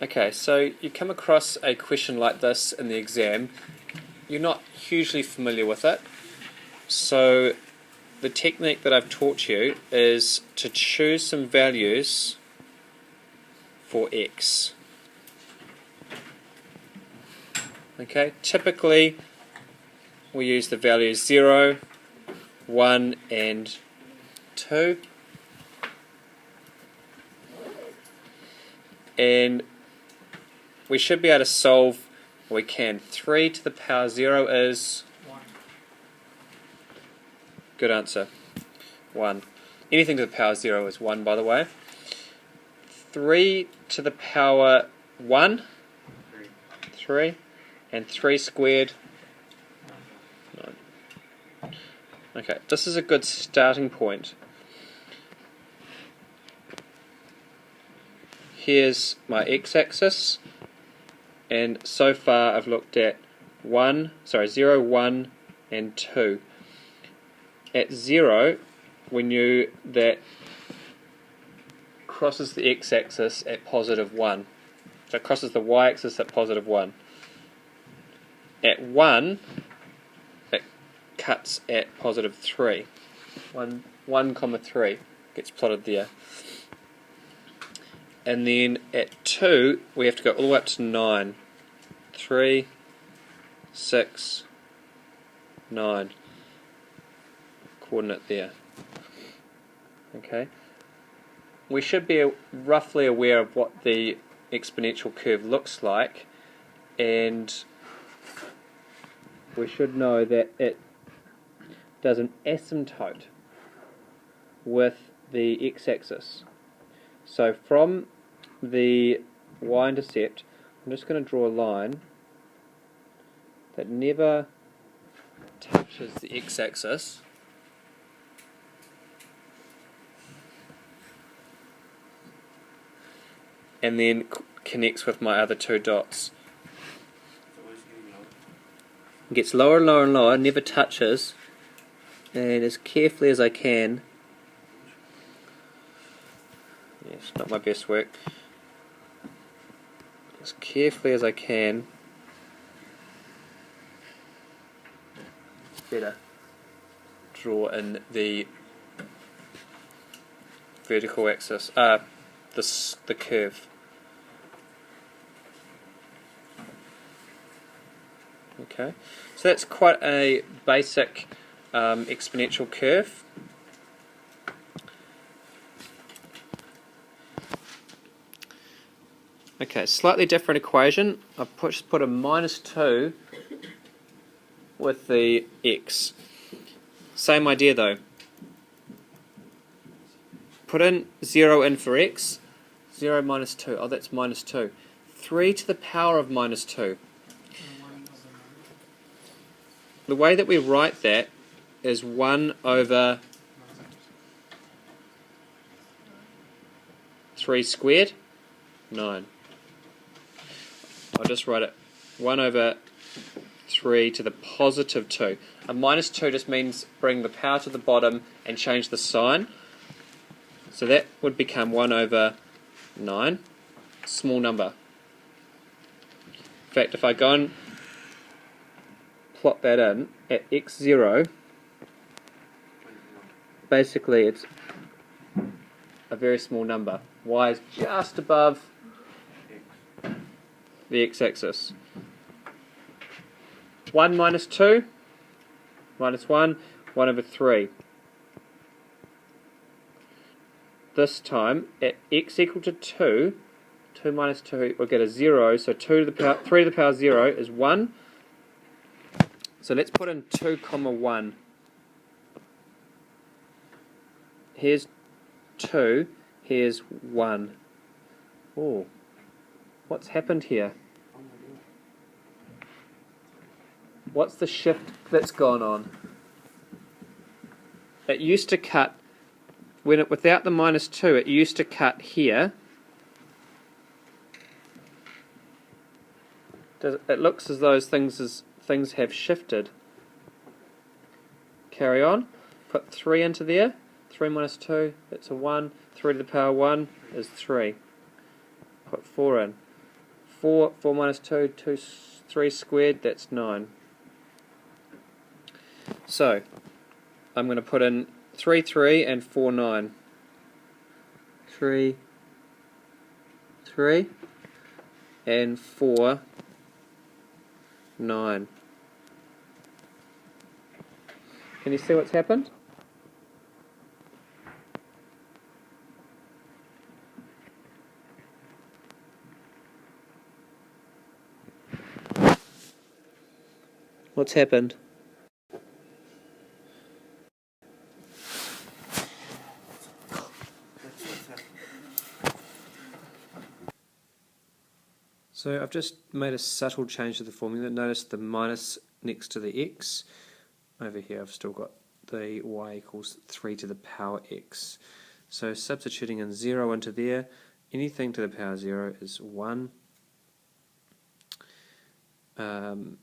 Okay, so you come across a question like this in the exam, you're not hugely familiar with it, so the technique that I've taught you is to choose some values for x. Okay, typically we use the values 0, 1 and 2, and we should be able to solve, we can. 3 to the power 0 is 1. Good answer. 1. Anything to the power 0 is 1, by the way. 3 to the power 1? 3. And 3 squared? 9. Okay, this is a good starting point. Here's my x-axis, and so far I've looked at 0, 1 and 2. At 0, we knew that crosses the x-axis at positive 1. So it crosses the y-axis at positive 1. At 1, it cuts at positive 3. 1, comma 3 gets plotted there. And then at 2, we have to go all the way up to 9. 3, 6, 9. Coordinate there. Okay. We should be roughly aware of what the exponential curve looks like, and we should know that it does an asymptote with the x-axis. So from the y-intercept, I'm just going to draw a line that never touches the x-axis. And then connects with my other two dots. It gets lower and lower and lower, never touches, and as carefully as I can, yes, not my best work, as carefully as I can, it's better, draw in the vertical axis, the curve. Okay, so that's quite a basic exponential curve. Okay, slightly different equation. I've put a minus 2 with the x. Same idea though. Put in 0 in for x. 0 minus 2. Oh, that's minus 2. 3 to the power of minus 2. The way that we write that is 1 over 3 squared, 9. I'll just write it 1 over 3 to the positive 2. A minus 2 just means bring the power to the bottom and change the sign. So that would become 1 over 9, small number. In fact, if I go and plot that in at x0, basically it's a very small number. Y is just above the x-axis. 1 minus 2, minus 1, 1 over 3. This time, at x equal to 2, 2 minus 2, we'll get a 0, so 3 to the power 0 is 1. So let's put in 2 comma 1. Here's 2, here's 1. Oh, what's happened here? What's the shift that's gone on? It used to cut, without the minus 2, it used to cut here. It looks as though things have shifted. Carry on. Put 3 into there. 3 minus 2, that's a 1. 3 to the power 1 is 3. Put 4 in. 4, 4 minus 2, 3 squared, that's 9. So, I'm going to put in 3, 3 and 4, 9. 3, 3 and 4, 9. Can you see what's happened? What's happened? So I've just made a subtle change to the formula. Notice the minus next to the x. Over here I've still got the y equals 3 to the power x. So substituting in 0 into there, anything to the power 0 is 1.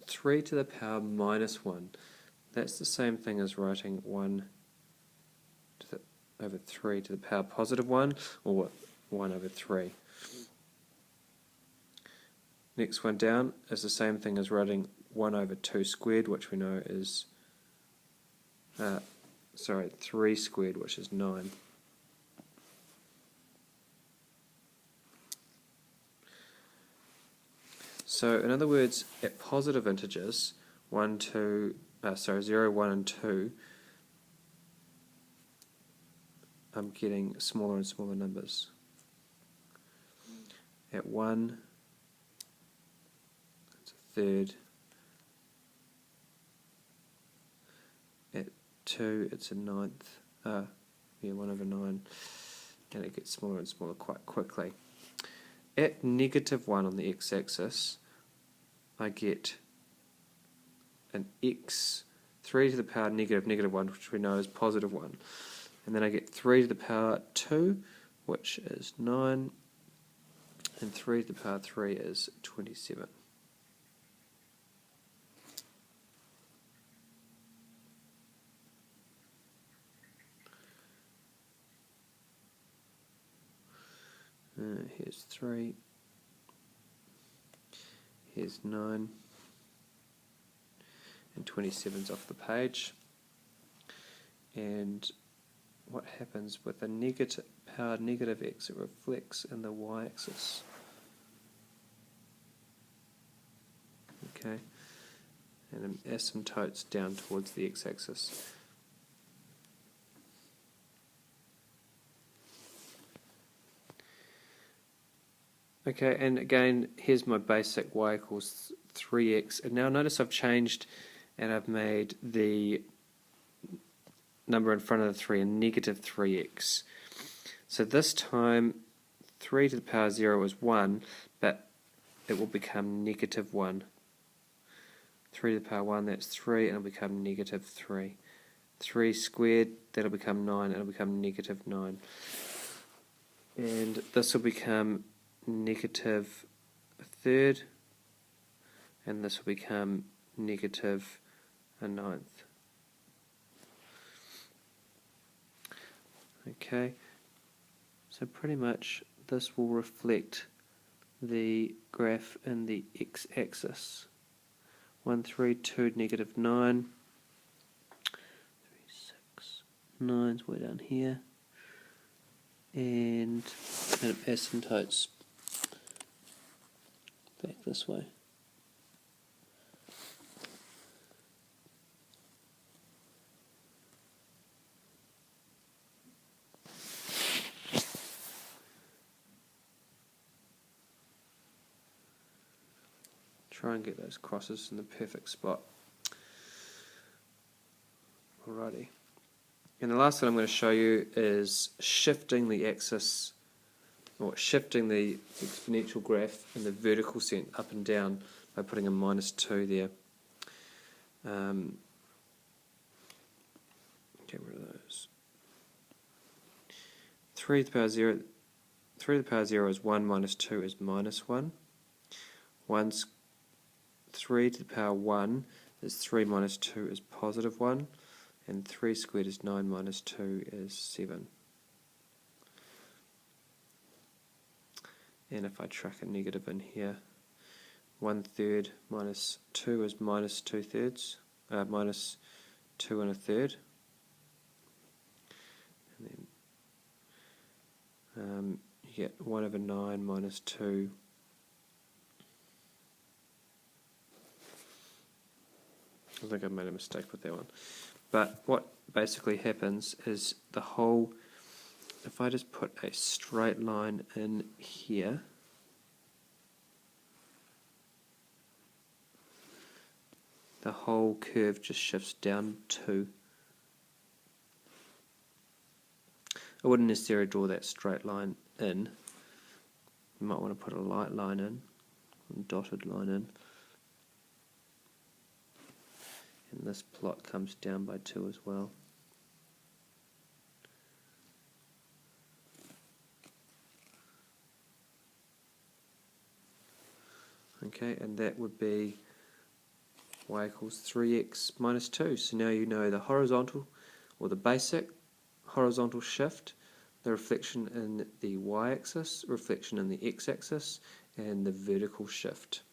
3 to the power minus 1. That's the same thing as writing 1 to the, over 3 to the power positive 1, or 1 over 3. Next one down is the same thing as writing 1 over 2 squared, which we know is 3 squared, which is 9. So in other words, at positive integers, 0, 1 and 2, I'm getting smaller and smaller numbers. At 1, it's a third. At 2, it's a ninth. 1 over 9. And it gets smaller and smaller quite quickly. At negative 1 on the x-axis, I get an x, 3 to the power negative 1, which we know is positive 1. And then I get 3 to the power 2, which is 9. And 3 to the power 3 is 27. Here's 3. Here's 9. And 27's off the page. And what happens with a negative power negative x, it reflects in the y-axis. Okay, and it asymptotes down towards the x-axis. Okay, and again, here's my basic y equals 3x. And now notice I've changed and I've made the number in front of the 3 a negative 3x. So this time 3 to the power 0 is 1, but it will become negative 1. 3 to the power 1, that's 3, and it'll become negative 3. 3 squared, that'll become 9, and it'll become negative 9. And this will become negative a third, and this will become negative a ninth. Okay, so pretty much this will reflect the graph in the x-axis. 1, 3, 2, negative 9. 3, 6, 9's way down here. And it asymptotes back this way. Try and get those crosses in the perfect spot. Alrighty. And the last thing I'm going to show you is shifting the axis, or shifting the exponential graph in the vertical sense up and down by putting a -2 there. Get rid of those. 3 to the power 0. 3 to the power 0 is 1 minus 2 is -1. 3 to the power 1 is 3 minus 2 is positive 1. And 3 squared is 9 minus 2 is 7. And if I track a negative in here, 1/3 minus 2 is minus 2/3, minus 2 1/3. And then you get 1/9 minus 2. I think I made a mistake with that one. But what basically happens is the whole, if I just put a straight line in here, the whole curve just shifts down 2. I wouldn't necessarily draw that straight line in. You might want to put a light line in, a dotted line in. And this plot comes down by 2 as well. Okay, and that would be y equals 3x minus 2. So now you know the horizontal, or the basic horizontal shift, the reflection in the y-axis, reflection in the x-axis, and the vertical shift.